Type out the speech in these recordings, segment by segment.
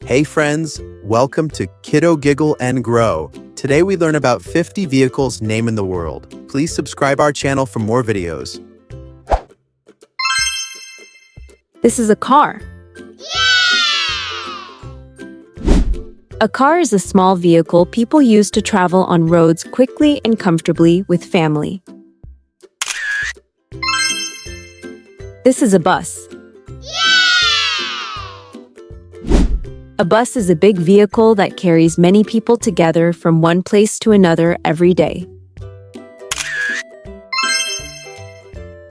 Hey friends, welcome to Kiddo Giggle and Grow. Today we learn about 50 vehicles named in the world. Please subscribe our channel for more videos. This is a car. A car is a small vehicle people use to travel on roads quickly and comfortably with family. This is a bus. A bus is a big vehicle that carries many people together from one place to another every day.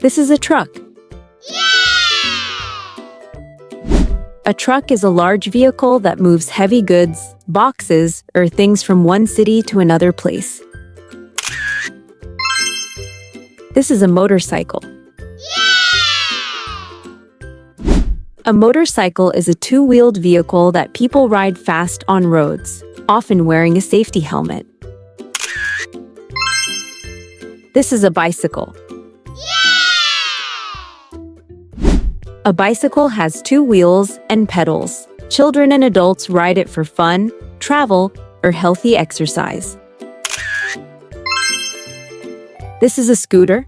This is a truck. A truck is a large vehicle that moves heavy goods, boxes, or things from one city to another place. This is a motorcycle. A motorcycle is a two-wheeled vehicle that people ride fast on roads, often wearing a safety helmet. This is a bicycle. A bicycle has two wheels and pedals. Children and adults ride it for fun, travel, or healthy exercise. This is a scooter.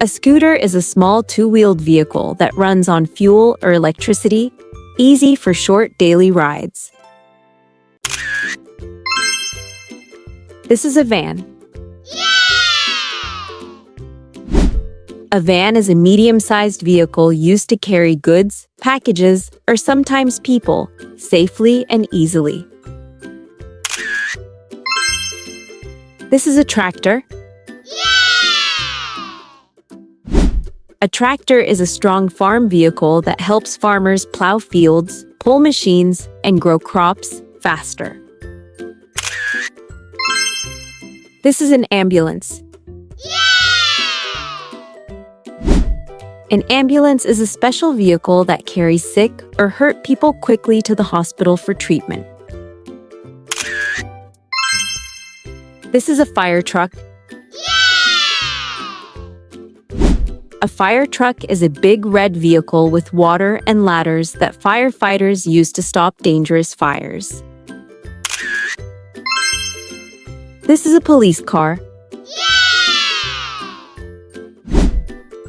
A scooter is a small two-wheeled vehicle that runs on fuel or electricity, easy for short daily rides. This is a van. A van is a medium-sized vehicle used to carry goods, packages, or sometimes people, safely and easily. This is a tractor. A tractor is a strong farm vehicle that helps farmers plow fields, pull machines, and grow crops faster. This is an ambulance. An ambulance is a special vehicle that carries sick or hurt people quickly to the hospital for treatment. This is a fire truck. A fire truck is a big red vehicle with water and ladders that firefighters use to stop dangerous fires. This is a police car.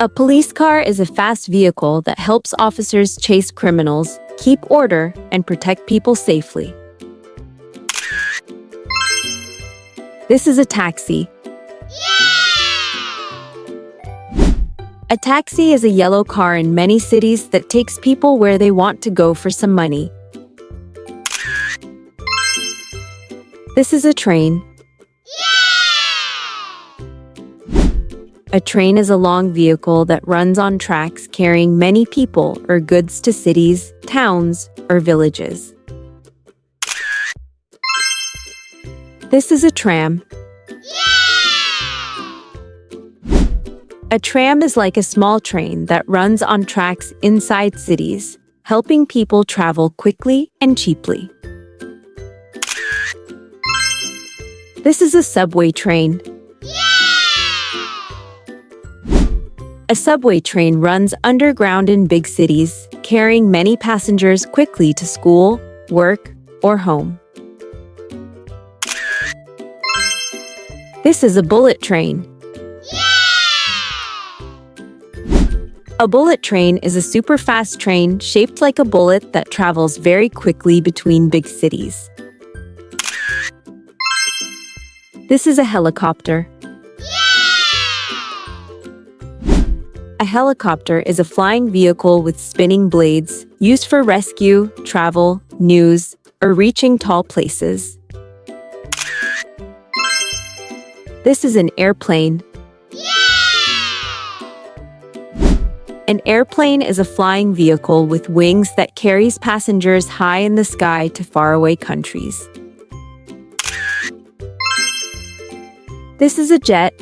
A police car is a fast vehicle that helps officers chase criminals, keep order, and protect people safely. This is a taxi. A taxi is a yellow car in many cities that takes people where they want to go for some money. This is a train. A train is a long vehicle that runs on tracks carrying many people or goods to cities, towns, or villages. This is a tram. A tram is like a small train that runs on tracks inside cities, helping people travel quickly and cheaply. This is a subway train. A subway train runs underground in big cities, carrying many passengers quickly to school, work, or home. This is a bullet train. A bullet train is a super-fast train shaped like a bullet that travels very quickly between big cities. This is a helicopter. A helicopter is a flying vehicle with spinning blades used for rescue, travel, news, or reaching tall places. This is an airplane. An airplane is a flying vehicle with wings that carries passengers high in the sky to faraway countries. This is a jet.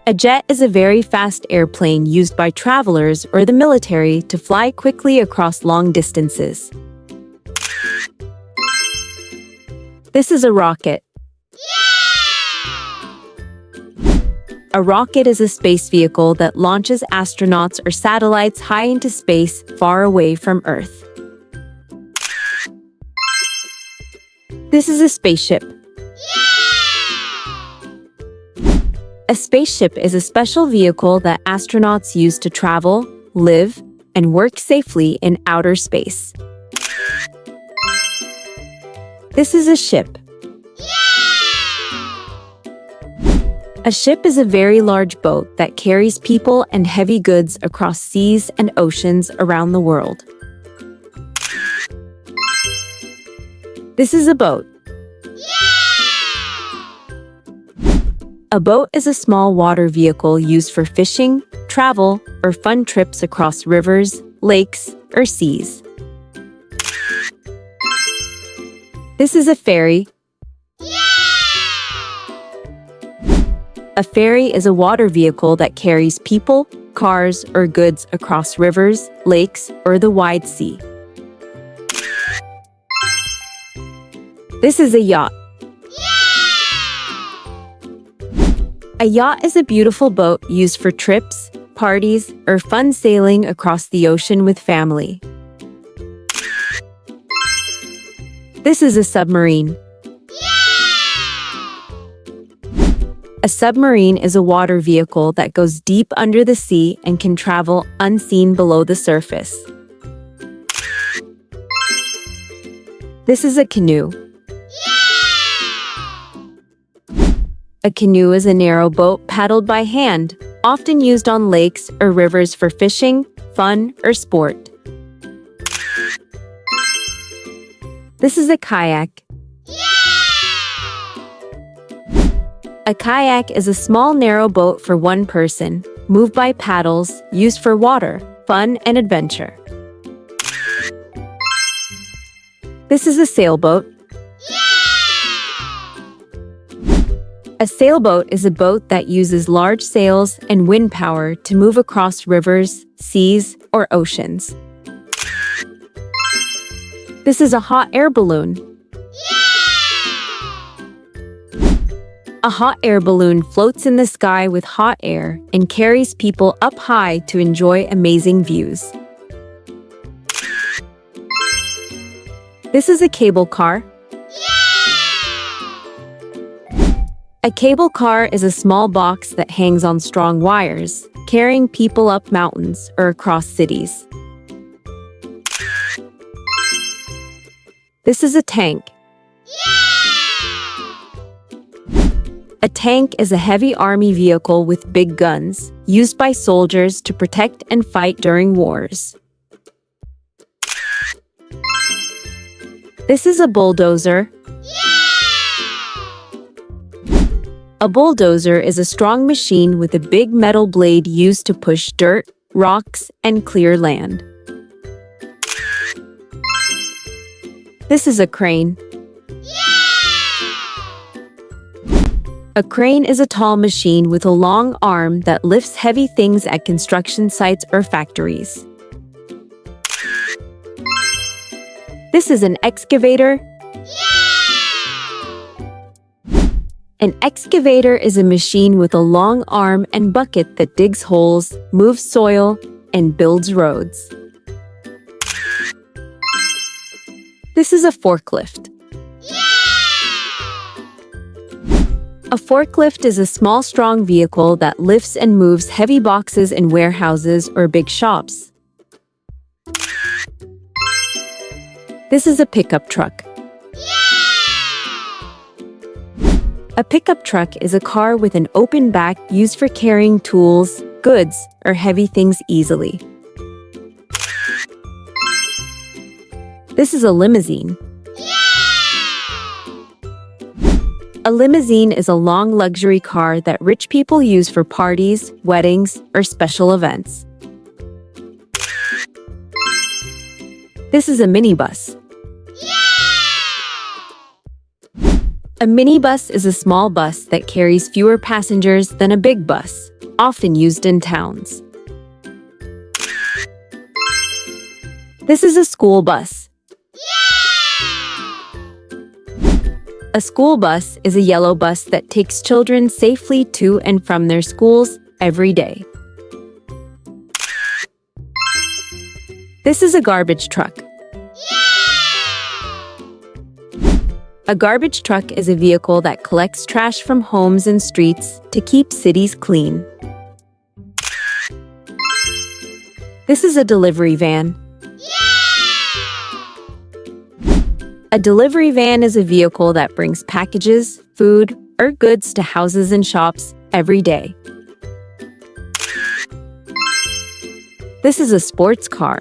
A jet is a very fast airplane used by travelers or the military to fly quickly across long distances. This is a rocket. A rocket is a space vehicle that launches astronauts or satellites high into space, far away from Earth. This is a spaceship. A spaceship is a special vehicle that astronauts use to travel, live, and work safely in outer space. This is a ship. A ship is a very large boat that carries people and heavy goods across seas and oceans around the world. This is a boat. A boat is a small water vehicle used for fishing, travel, or fun trips across rivers, lakes, or seas. This is a ferry. A ferry is a water vehicle that carries people, cars, or goods across rivers, lakes, or the wide sea. This is a yacht. A yacht is a beautiful boat used for trips, parties, or fun sailing across the ocean with family. This is a submarine. A submarine is a water vehicle that goes deep under the sea and can travel unseen below the surface. This is a canoe. A canoe is a narrow boat paddled by hand, often used on lakes or rivers for fishing, fun, or sport. This is a kayak. A kayak is a small, narrow boat for one person, moved by paddles, used for water, fun, and adventure. This is a sailboat. A sailboat is a boat that uses large sails and wind power to move across rivers, seas, or oceans. This is a hot air balloon. A hot air balloon floats in the sky with hot air and carries people up high to enjoy amazing views. This is a cable car. A cable car is a small box that hangs on strong wires, carrying people up mountains or across cities. This is a tank. A tank is a heavy army vehicle with big guns, used by soldiers to protect and fight during wars. This is a bulldozer. A bulldozer is a strong machine with a big metal blade used to push dirt, rocks, and clear land. This is a crane. A crane is a tall machine with a long arm that lifts heavy things at construction sites or factories. This is an excavator. An excavator is a machine with a long arm and bucket that digs holes, moves soil, and builds roads. This is a forklift. A forklift is a small, strong vehicle that lifts and moves heavy boxes in warehouses or big shops. This is a pickup truck. A pickup truck is a car with an open back used for carrying tools, goods, or heavy things easily. This is a limousine. A limousine is a long luxury car that rich people use for parties, weddings, or special events. This is a minibus. A minibus is a small bus that carries fewer passengers than a big bus, often used in towns. This is a school bus. A school bus is a yellow bus that takes children safely to and from their schools every day. This is a garbage truck. A garbage truck is a vehicle that collects trash from homes and streets to keep cities clean. This is a delivery van. A delivery van is a vehicle that brings packages, food, or goods to houses and shops every day. This is a sports car.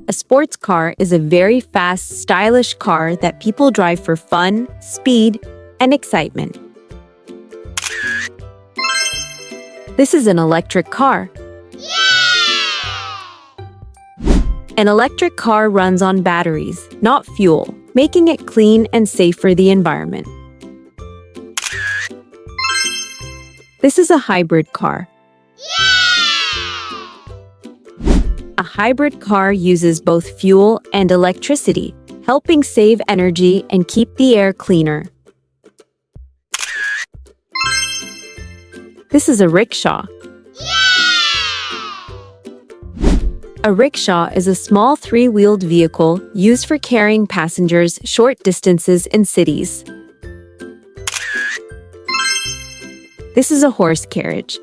A sports car is a very fast, stylish car that people drive for fun, speed, and excitement. This is an electric car. An electric car runs on batteries, not fuel, making it clean and safe for the environment. This is a hybrid car. A hybrid car uses both fuel and electricity, helping save energy and keep the air cleaner. This is a rickshaw. A rickshaw is a small three-wheeled vehicle used for carrying passengers short distances in cities. This is a horse carriage.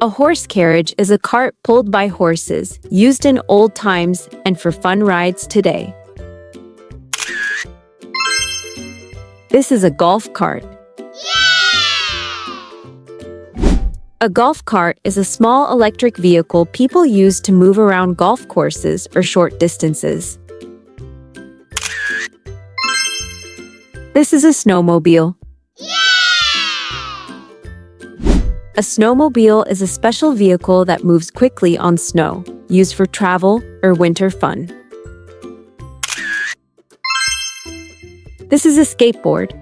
A horse carriage is a cart pulled by horses, used in old times and for fun rides today. This is a golf cart. A golf cart is a small electric vehicle people use to move around golf courses or short distances. This is a snowmobile. A snowmobile is a special vehicle that moves quickly on snow, used for travel or winter fun. This is a skateboard.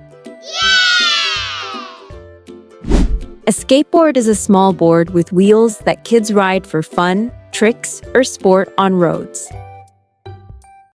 A skateboard is a small board with wheels that kids ride for fun, tricks, or sport on roads.